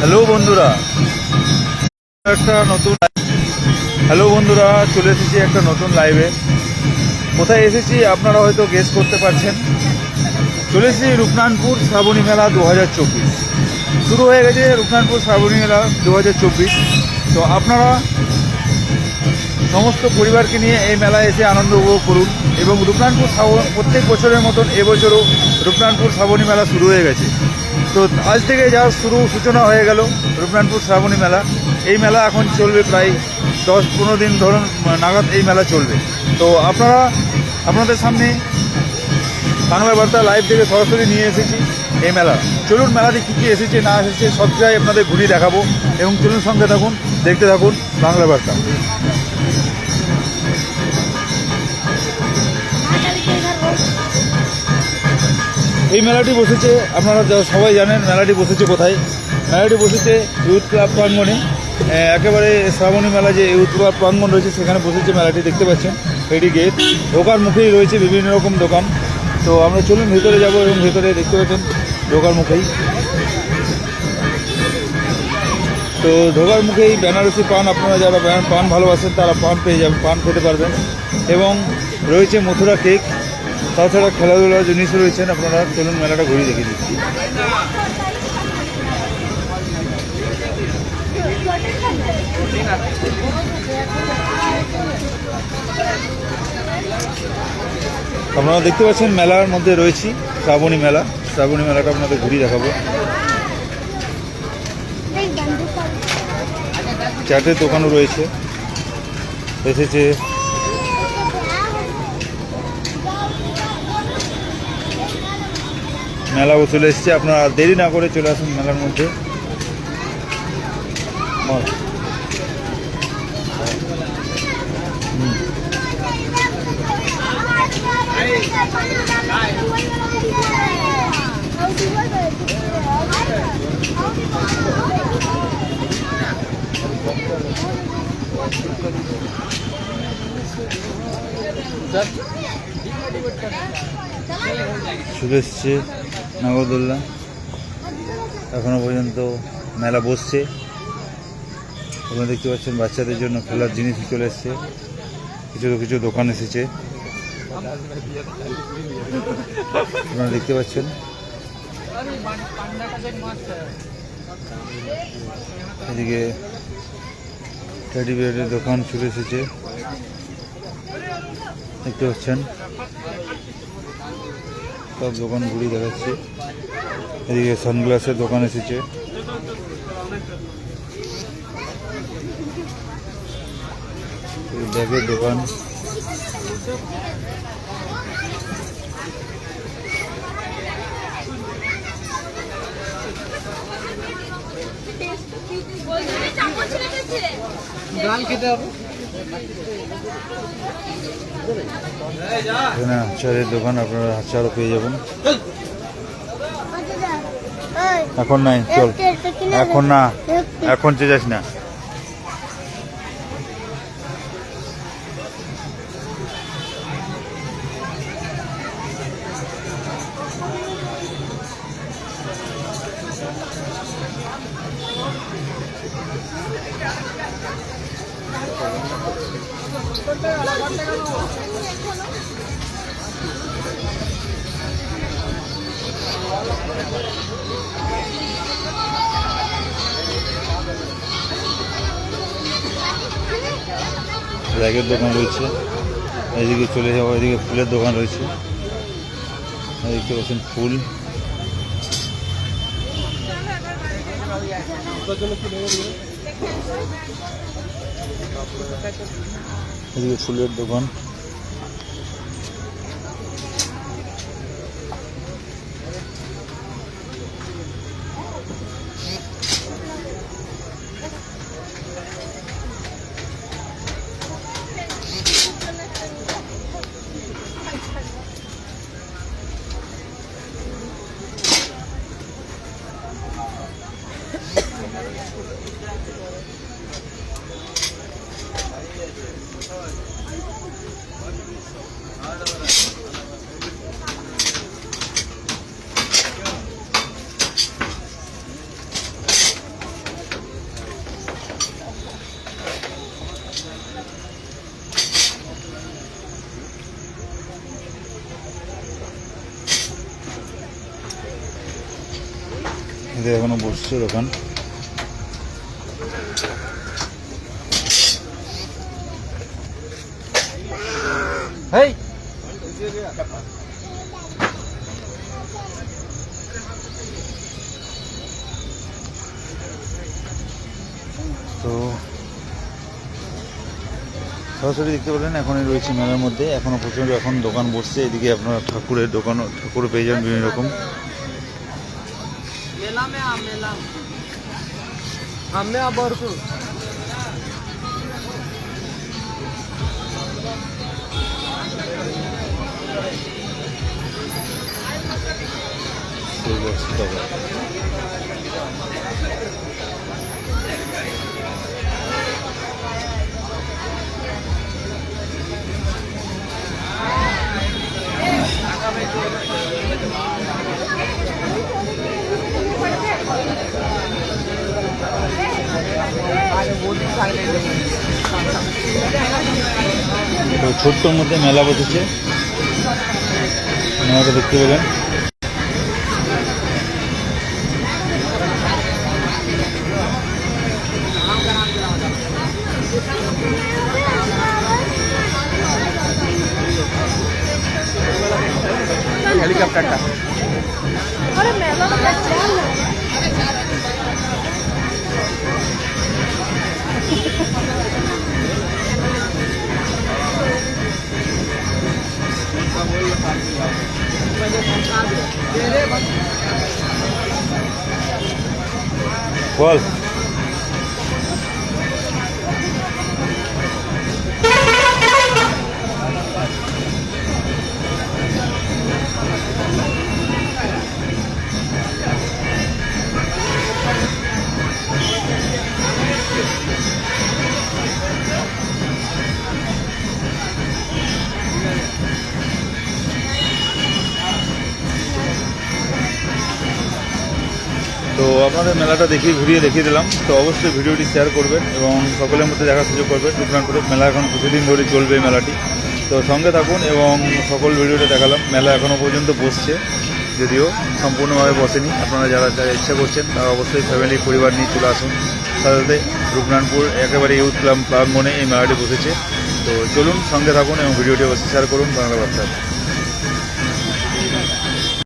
Hello বন্ধুরা, চলে এসেছি একটা নতুন লাইভে। কোথায় এসেছি আপনারা হয়তো গেস করতে পারছেন। চলে এসেছি রূপনারায়ণপুর শ্রাবণী মেলা 2024। শুরু হয়ে গেছে রূপনারায়ণপুর শ্রাবণী মেলা 2024। তো আপনারা সমস্ত পরিবারকে নিয়ে এই মেলায় এসে আনন্দ উপভোগ করুন। এবং রূপনারায়ণপুর প্রত্যেক বছরের মতন এবছরও রূপনারায়ণপুর শ্রাবণী মেলা শুরু হয়ে গেছে। তো আজ থেকে যা সূচনা হয়ে গেল রূপনারায়ণপুর শ্রাবণী মেলা। এই মেলা এখন চলবে প্রায় 10-15 দিন ধরুন নাগাদ এই মেলা চলবে। তো আপনাদের সামনে বাংলা বার্তা লাইভ থেকে সরাসরি নিয়ে এসেছি এই মেলা। চলুন মেলাতে কী কী এসেছে না এসেছে সবটাই আপনাদের ঘুরিয়ে দেখাবো। এবং চলুন সঙ্গে থাকুন, দেখতে থাকুন বাংলা বার্তা। এই মেলাটি বসেছে, আপনারা সবাই জানেন মেলাটি বসেছে কোথায়। মেলাটি বসেছে ইউথ ক্লাব প্রাঙ্গণে। একেবারে শ্রাবণী মেলা যে ইউথ ক্লাব প্রাঙ্গণ রয়েছে সেখানে বসেছে মেলাটি, দেখতে পাচ্ছেন। এটি গেট, ঢোকার মুখেই রয়েছে বিভিন্ন রকম দোকান। তো আমরা চলুন ভেতরে যাব এবং ভেতরে দেখতে পাচ্ছেন ঢোকার মুখেই। তো ঢোকার মুখেই বেনারসি পান, আপনারা যারা পান ভালোবাসেন তারা পান পেয়ে যাবেন, পান খেতে পারবেন। এবং রয়েছে মথুরা কেক, তাছাড়া খেলাধুলার জিনিসও রয়েছেন। আপনারা চলুন মেলাটা ঘুরে দেখে দিচ্ছি। আপনারা দেখতে পাচ্ছেন মেলার মধ্যে রয়েছি শ্রাবণী মেলা। শ্রাবণী মেলাটা আপনাদের ঘুরিয়ে দেখাবো। চাটের দোকানও রয়েছে, এসেছে মেলাও চলে এসছে। আপনারা দেরি না করে চলে আসুন মেলার মধ্যে। চলে এসছে নাগরদোল্লা। এখনো পর্যন্ত মেলা বসছে। আপনারা দেখতে পাচ্ছেন বাচ্চাদের জন্য খেলার জিনিস চলে এসছে, কিছু দোকান এসেছে আপনারা দেখতে পাচ্ছেন। এদিকে টেডি বিয়ারের দোকান চলে এসেছে, দেখতে পাচ্ছেন। সব দোকান ঘুরিয়ে দেখাচ্ছি। এদিকে সানগ্লাসের দোকান এসেছে, ব্যাগের দোকান, আচারের দোকান। আপনারা আচারও পেয়ে যাবেন। এখন নাই, চল এখন না, এখন যাস না। ব্যাগের দোকান রয়েছে, এদিকে চলে যাবো। এদিকে ফুলের দোকান রয়েছে, দেখতে পাচ্ছেন ফুল। এদিকে ফুলের দোকান। এদের এখনো বসছে দোকান। হেই তো সরাসরি দেখতে পেলেন এখনই রয়েছে মেলার মধ্যে, এখনো প্রচুর এখন দোকান বসছে। এদিকে আপনার ঠাকুরের দোকানও, ঠাকুর পেয়ে যাবেন বিভিন্ন রকম। তো ছোট্টর মধ্যে মেলা বসেছে, মেলাটা দেখতে পেলেন। হেলিকপ্টারটা বল। তো আপনাদের মেলাটা ঘুরিয়ে দেখিয়ে দিলাম। তো অবশ্যই ভিডিওটি শেয়ার করবেন এবং সকলের মধ্যে দেখার সুযোগ করবেন। রূপনারায়ণপুরের মেলা এখন কিছুদিন ধরে চলবে এই মেলাটি, তো সঙ্গে থাকুন এবং সকল ভিডিওটা দেখালাম। মেলা এখনও পর্যন্ত বসছে, যদিও সম্পূর্ণভাবে বসেনি। আপনারা যারা ইচ্ছা করছেন তারা অবশ্যই ফ্যামিলি পরিবার নিয়ে চলে আসুন। সাথে রূপনারায়ণপুর একেবারে ইউথ ক্লাব প্রাঙ্গণে এই মেলাটি বসেছে। তো চলুন, সঙ্গে থাকুন এবং ভিডিওটি অবশ্যই শেয়ার করুন বাংলা বার্তা।